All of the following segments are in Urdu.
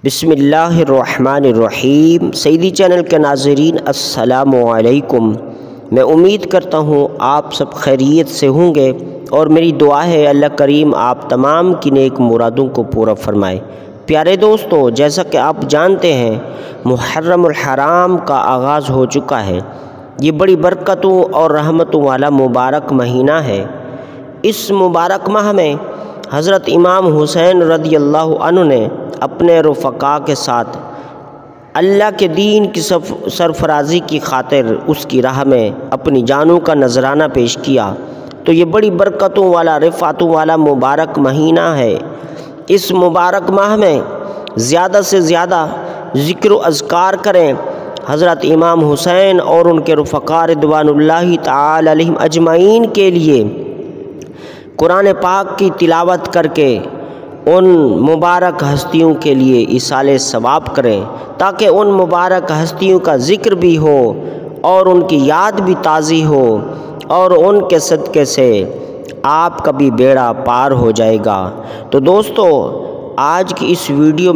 بسم اللہ الرحمن الرحیم۔ سیدی چینل کے ناظرین السلام علیکم۔ میں امید کرتا ہوں آپ سب خیریت سے ہوں گے اور میری دعا ہے اللہ کریم آپ تمام کی نیک مرادوں کو پورا فرمائے۔ پیارے دوستو، جیسا کہ آپ جانتے ہیں محرم الحرام کا آغاز ہو چکا ہے۔ یہ بڑی برکتوں اور رحمتوں والا مبارک مہینہ ہے۔ اس مبارک ماہ میں حضرت امام حسین رضی اللہ عنہ نے اپنے رفقاء کے ساتھ اللہ کے دین کی سرفرازی کی خاطر اس کی راہ میں اپنی جانوں کا نذرانہ پیش کیا۔ تو یہ بڑی برکتوں والا رفعتوں والا مبارک مہینہ ہے۔ اس مبارک ماہ میں زیادہ سے زیادہ ذکر و اذکار کریں۔ حضرت امام حسین اور ان کے رفقاء رضوان اللہ تعالی علیہم اجمعین کے لیے قرآن پاک کی تلاوت کر کے ان مبارک ہستیوں کے لیے ایصال ثواب کریں، تاکہ ان مبارک ہستیوں کا ذکر بھی ہو اور ان کی یاد بھی تازی ہو، اور ان کے صدقے سے آپ کا بھی بیڑا پار ہو جائے گا۔ تو دوستو، آج کی اس ویڈیو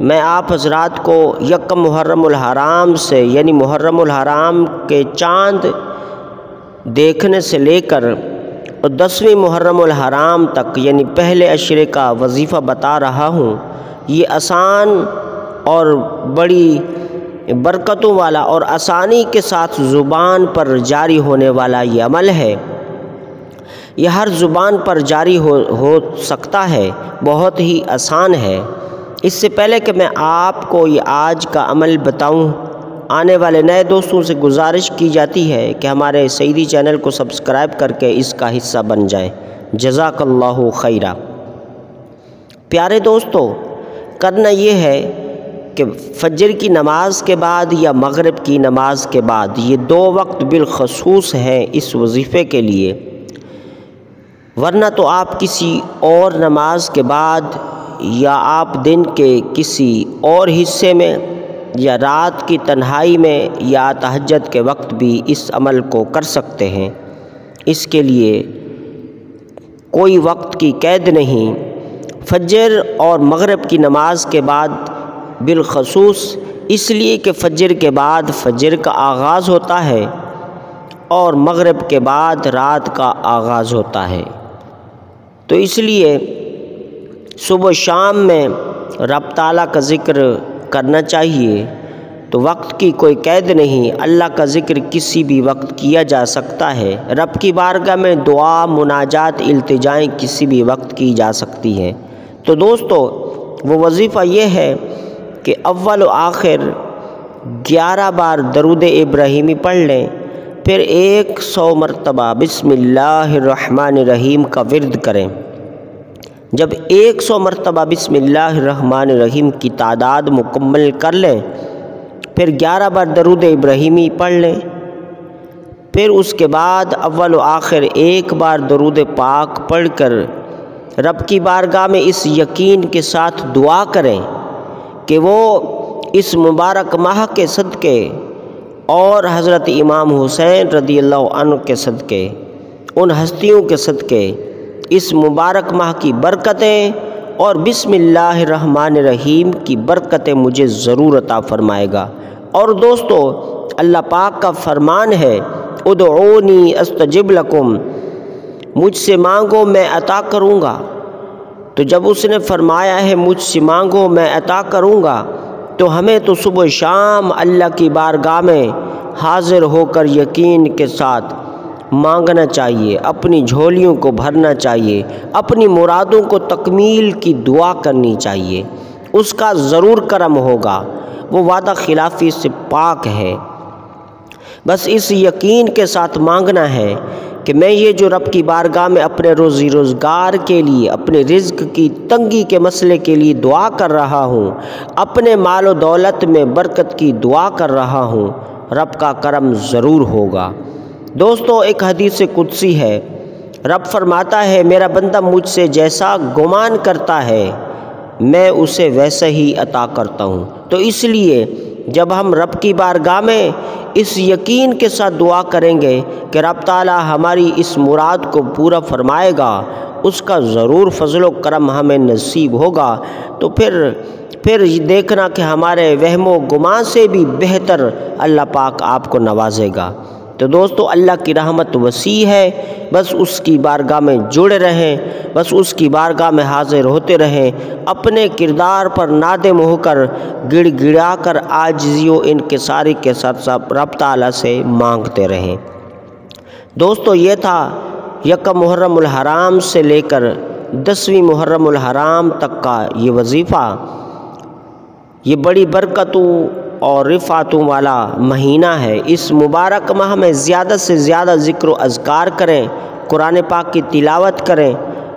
میں آپ حضرات کو یکم محرم الحرام سے یعنی محرم الحرام کے چاند دیکھنے سے لے کر 10ویں محرم الحرام تک یعنی پہلے عشرے کا وظیفہ بتا رہا ہوں۔ یہ آسان اور بڑی برکتوں والا اور آسانی کے ساتھ زبان پر جاری ہونے والا یہ عمل ہے۔ یہ ہر زبان پر جاری ہو سکتا ہے، بہت ہی آسان ہے۔ اس سے پہلے کہ میں آپ کو یہ آج کا عمل بتاؤں، آنے والے نئے دوستوں سے گزارش کی جاتی ہے کہ ہمارے سیدی چینل کو سبسکرائب کر کے اس کا حصہ بن جائیں۔ جزاک اللہ خیرہ۔ پیارے دوستو، کرنا یہ ہے کہ فجر کی نماز کے بعد یا مغرب کی نماز کے بعد، یہ 2 وقت بالخصوص ہیں اس وظیفے کے لیے، ورنہ تو آپ کسی اور نماز کے بعد یا آپ دن کے کسی اور حصے میں یا رات کی تنہائی میں یا تہجد کے وقت بھی اس عمل کو کر سکتے ہیں۔ اس کے لیے کوئی وقت کی قید نہیں۔ فجر اور مغرب کی نماز کے بعد بالخصوص اس لیے کہ فجر کے بعد فجر کا آغاز ہوتا ہے اور مغرب کے بعد رات کا آغاز ہوتا ہے، تو اس لیے صبح و شام میں رب تعالیٰ کا ذکر کرنا چاہیے۔ تو وقت کی کوئی قید نہیں، اللہ کا ذکر کسی بھی وقت کیا جا سکتا ہے۔ رب کی بارگاہ میں دعا، مناجات، التجائیں کسی بھی وقت کی جا سکتی ہیں۔ تو دوستو، وہ وظیفہ یہ ہے کہ اول و آخر 11 بار درود ابراہیمی پڑھ لیں، پھر 100 مرتبہ بسم اللہ الرحمن الرحیم کا ورد کریں۔ جب 100 مرتبہ بسم اللہ الرحمن الرحیم کی تعداد مکمل کر لیں، پھر 11 بار درود ابراہیمی پڑھ لیں، پھر اس کے بعد اول و آخر 1 بار درود پاک پڑھ کر رب کی بارگاہ میں اس یقین کے ساتھ دعا کریں کہ وہ اس مبارک ماہ کے صدقے اور حضرت امام حسین رضی اللہ عنہ کے صدقے، ان ہستیوں کے صدقے، اس مبارک ماہ کی برکتیں اور بسم اللہ الرحمن الرحیم کی برکتیں مجھے ضرور عطا فرمائے گا۔ اور دوستو، اللہ پاک کا فرمان ہے ادعونی استجب لکم، مجھ سے مانگو میں عطا کروں گا۔ تو جب اس نے فرمایا ہے مجھ سے مانگو میں عطا کروں گا، تو ہمیں تو صبح شام اللہ کی بارگاہ میں حاضر ہو کر یقین کے ساتھ مانگنا چاہیے، اپنی جھولیوں کو بھرنا چاہیے، اپنی مرادوں کو تکمیل کی دعا کرنی چاہیے۔ اس کا ضرور کرم ہوگا، وہ وعدہ خلافی سے پاک ہے۔ بس اس یقین کے ساتھ مانگنا ہے کہ میں یہ جو رب کی بارگاہ میں اپنے روزی روزگار کے لیے، اپنے رزق کی تنگی کے مسئلے کے لیے دعا کر رہا ہوں، اپنے مال و دولت میں برکت کی دعا کر رہا ہوں، رب کا کرم ضرور ہوگا۔ دوستو، ایک حدیث قدسی ہے، رب فرماتا ہے میرا بندہ مجھ سے جیسا گمان کرتا ہے میں اسے ویسا ہی عطا کرتا ہوں۔ تو اس لیے جب ہم رب کی بارگاہ میں اس یقین کے ساتھ دعا کریں گے کہ رب تعالیٰ ہماری اس مراد کو پورا فرمائے گا، اس کا ضرور فضل و کرم ہمیں نصیب ہوگا، تو پھر یہ دیکھنا کہ ہمارے وہم و گمان سے بھی بہتر اللہ پاک آپ کو نوازے گا۔ تو دوستو، اللہ کی رحمت وسیع ہے، بس اس کی بارگاہ میں جڑے رہیں، بس اس کی بارگاہ میں حاضر ہوتے رہیں، اپنے کردار پر نادم ہو کر گڑ گڑا کر عاجزی و انکساری کے ساتھ رب تعالیٰ سے مانگتے رہیں۔ دوستو، یہ تھا یکم محرم الحرام سے لے کر 10ویں محرم الحرام تک کا یہ وظیفہ۔ یہ بڑی برکتوں اور رفعتوں والا مہینہ ہے۔ اس مبارک ماہ میں زیادہ سے زیادہ ذکر و اذکار کریں، قرآن پاک کی تلاوت کریں،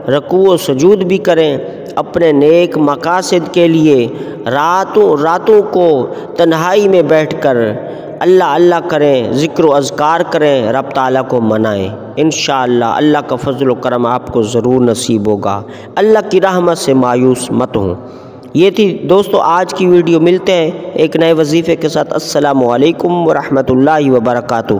رکوع و سجود بھی کریں، اپنے نیک مقاصد کے لیے راتوں کو تنہائی میں بیٹھ کر اللہ اللہ کریں، ذکر و اذکار کریں، رب تعالیٰ کو منائیں۔ انشاءاللہ اللہ کا فضل و کرم آپ کو ضرور نصیب ہوگا۔ اللہ کی رحمت سے مایوس مت ہوں۔ یہ تھی دوستو آج کی ویڈیو، ملتے ہیں ایک نئے وظیفے کے ساتھ۔ السلام علیکم ورحمۃ اللہ وبرکاتہ۔